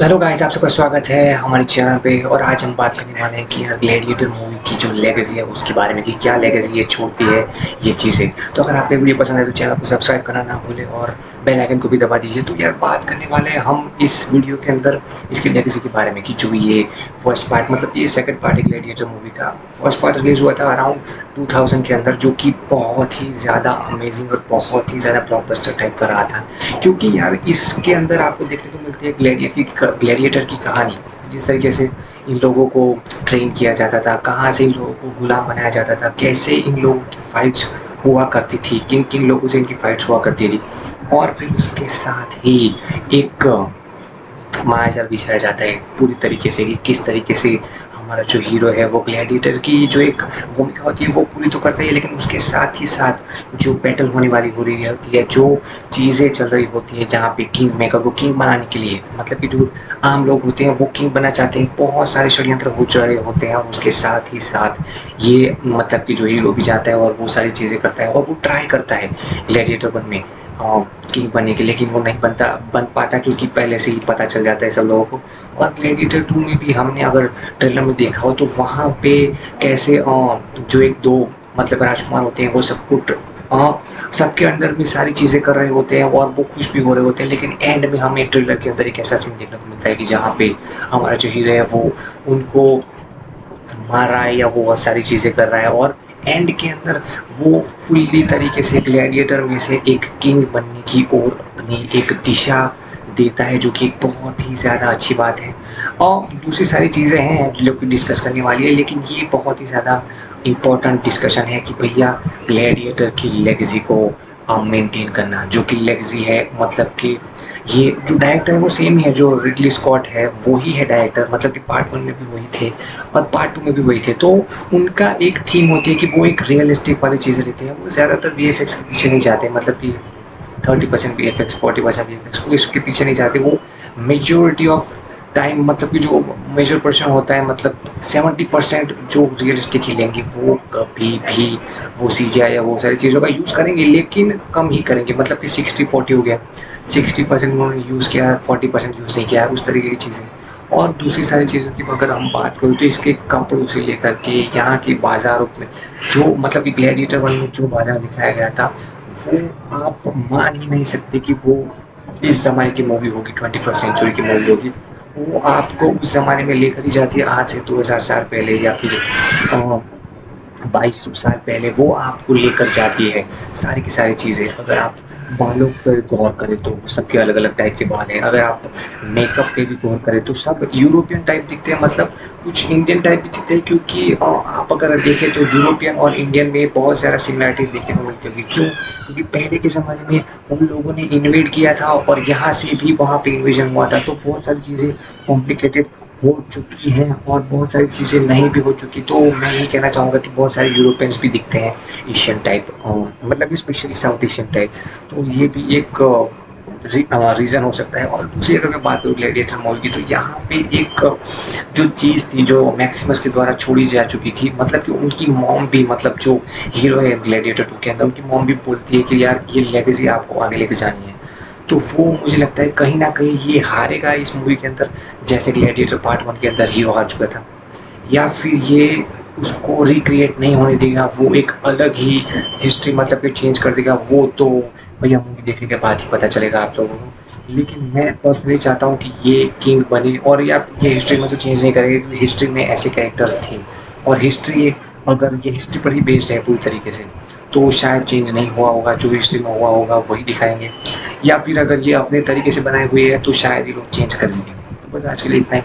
Hello guys, आप सबका स्वागत है हमारे चैनल पे। और आज हम बात करने वाले हैं कि यार ग्लैडिएटर मूवी की जो लेगेसी है उसके बारे में, कि क्या लेगेसी ये छोड़ती है ये चीज़ें। तो अगर आपको वीडियो पसंद है तो चैनल को सब्सक्राइब करना ना भूलें और बेल आइकन को भी दबा दीजिए। तो यार बात करने वाले हैं हम इस वीडियो के अंदर इसकी लेगेसी के बारे में, कि जो ये फर्स्ट पार्ट, मतलब ये सेकंड पार्ट है ग्लैडिएटर मूवी का। फर्स्ट पार्ट रिलीज़ हुआ था अराउंड 2000 के अंदर, जो कि बहुत ही ज़्यादा अमेजिंग और बहुत ही ज़्यादा ब्लॉकबस्टर टाइप का रहा था। क्योंकि यार इसके अंदर आपको देखने को मिलती है ग्लैडिएटर की कहानी, जिस तरीके से इन लोगों को ट्रेन किया जाता था, कहाँ से इन लोगों को गुलाम बनाया जाता था, कैसे इन लोगों की फाइट्स हुआ करती थी, किन किन लोगों से इनकी फाइट्स हुआ करती थी। और फिर उसके साथ ही एक मायाजाल बिछाया जाता है पूरी तरीके से, कि किस तरीके से हमारा जो हीरो है वो ग्लैडिएटर की जो एक भूमिका होती है वो पूरी तो करता ही है, लेकिन उसके साथ ही साथ जो बैटल होने वाली हो रही होती है, जो चीज़ें चल रही होती है, जहाँ पे किंग मेकर को किंग बनाने के लिए, मतलब कि जो आम लोग होते हैं वो किंग बनना चाहते हैं, बहुत सारे षड्यंत्र हो रहे होते हैं। उसके साथ ही साथ ये मतलब कि जो हीरो भी जाता है और वो सारी चीज़ें करता है और वो ट्राई करता है ग्लैडिएटर बनने, किंग बनने के, लेकिन वो नहीं बन पाता, क्योंकि पहले से ही पता चल जाता है सब लोगों को। और ग्लैडिएटर 2 में भी हमने अगर ट्रेलर में देखा हो तो वहाँ पे कैसे जो एक दो मतलब राजकुमार होते हैं वो सबके अंडर में सारी चीज़ें कर रहे होते हैं और वो खुश भी हो रहे होते हैं, लेकिन एंड में हमें ट्रेलर के अंदर एक ऐसा सीन देखने को मिलता है कि जहाँ पे हमारा जो हीरो है वो उनको मार रहा है या वो बहुत सारी चीज़ें कर रहा है, और एंड के अंदर वो फुल्ली तरीके से ग्लैडिएटर में से एक किंग बनने की ओर अपनी एक दिशा देता है, जो कि एक बहुत ही ज़्यादा अच्छी बात है। और दूसरी सारी चीज़ें हैं जो कि डिस्कस करने वाली है, लेकिन ये बहुत ही ज़्यादा इम्पोर्टेंट डिस्कशन है कि भैया ग्लैडिएटर की लेगेसी को मेंटेन करना, जो कि लेगेसी है, मतलब कि ये जो डायरेक्टर है वो सेम ही है, जो रिडली स्कॉट है वो ही है डायरेक्टर, मतलब कि पार्ट 1 में भी वही थे और पार्ट 2 में भी वही थे। तो उनका एक थीम होती है कि वो एक रियलिस्टिक वाली चीज़ें लेते हैं, वो ज़्यादातर वीएफएक्स के पीछे नहीं जाते, मतलब कि 30% वीएफएक्स 40% वीएफएक्स, वो इसके पीछे नहीं जाते। वो मेजोरिटी ऑफ टाइम, मतलब कि जो मेजर पर्सन होता है, मतलब 70% जो रियलिस्टिक ही लेंगे, वो कभी भी वो सीजीआई या वो सारी चीज़ों का यूज़ करेंगे, लेकिन कम ही करेंगे, मतलब कि 60-40 हो गया, 60% उन्होंने यूज़ किया, 40% यूज़ नहीं किया, उस तरीके की चीज़ें। और दूसरी सारी चीज़ों की अगर हम बात करें तो इसके कपड़ों से लेकर के यहाँ के बाज़ारों में, जो मतलब कि ग्लैडिएटर 1 में जो बाज़ार दिखाया गया था, वो आप मान ही नहीं सकते कि वो इस ज़माने की मूवी होगी, 21st सेंचुरी की मूवी होगी। वो आपको उस ज़माने में लेकर ही जाती है, आज से 2000 साल पहले या फिर 2200 साल पहले वो आपको लेकर जाती है सारी की सारी चीज़ें। अगर आप बालों पर गौर करें तो सबके अलग अलग टाइप के बाल हैं, अगर आप मेकअप पे भी गौर करें तो सब यूरोपियन टाइप दिखते हैं, मतलब कुछ इंडियन टाइप भी दिखते हैं, क्योंकि आप अगर देखें तो यूरोपियन और इंडियन में बहुत ज़्यादा सिमिलरिटीज़ देखने को मिलती होगी। क्यों? क्योंकि पहले के ज़माने में उन लोगों ने इन्वेड किया था और यहाँ से भी वहाँ पे इन्वेजन हुआ था, तो बहुत सारी चीज़ें कॉम्प्लिकेटेड हो चुकी हैं और बहुत सारी चीज़ें नहीं भी हो चुकी। तो मैं यही कहना चाहूँगा कि बहुत सारे यूरोपियंस भी दिखते हैं एशियन टाइप, मतलब स्पेशली साउथ एशियन टाइप। तो ये भी एक रीज़न हो सकता है। और दूसरी अगर मैं बात करूँ ग्लैडिएटर मूवी की, तो यहाँ पे एक जो चीज़ थी जो मैक्सिमस के द्वारा छोड़ी जा चुकी थी, मतलब कि उनकी मॉम भी, मतलब जो हीरो है ग्लैडिएटर 2 के अंदर, उनकी मॉम भी बोलती है कि यार ये लेगेसी आपको आगे लेके जानी है। तो वो मुझे लगता है कहीं न कहीं ये हारेगा इस मूवी के अंदर, जैसे ग्लैडिएटर पार्ट 1 के अंदर हीरो हार चुका था, या फिर ये उसको रिक्रिएट नहीं होने देगा, वो एक अलग ही हिस्ट्री मतलब कि चेंज कर देगा। वो तो भैया मूवी देखने के बाद ही पता चलेगा आप लोगों को। लेकिन मैं पर्सनली चाहता हूँ कि ये किंग बने, और या ये हिस्ट्री में तो चेंज नहीं करेगा, क्योंकि हिस्ट्री में ऐसे कैरेक्टर्स थे और हिस्ट्री, अगर ये हिस्ट्री पर ही बेस्ड है पूरी तरीके से, तो शायद चेंज नहीं हुआ होगा, जो हिस्ट्री में हुआ होगा वही दिखाएंगे, या फिर अगर ये अपने तरीके से बनाए हुए है तो शायद ये लोग चेंज कर देंगे। तो बस आज के लिए इतना ही।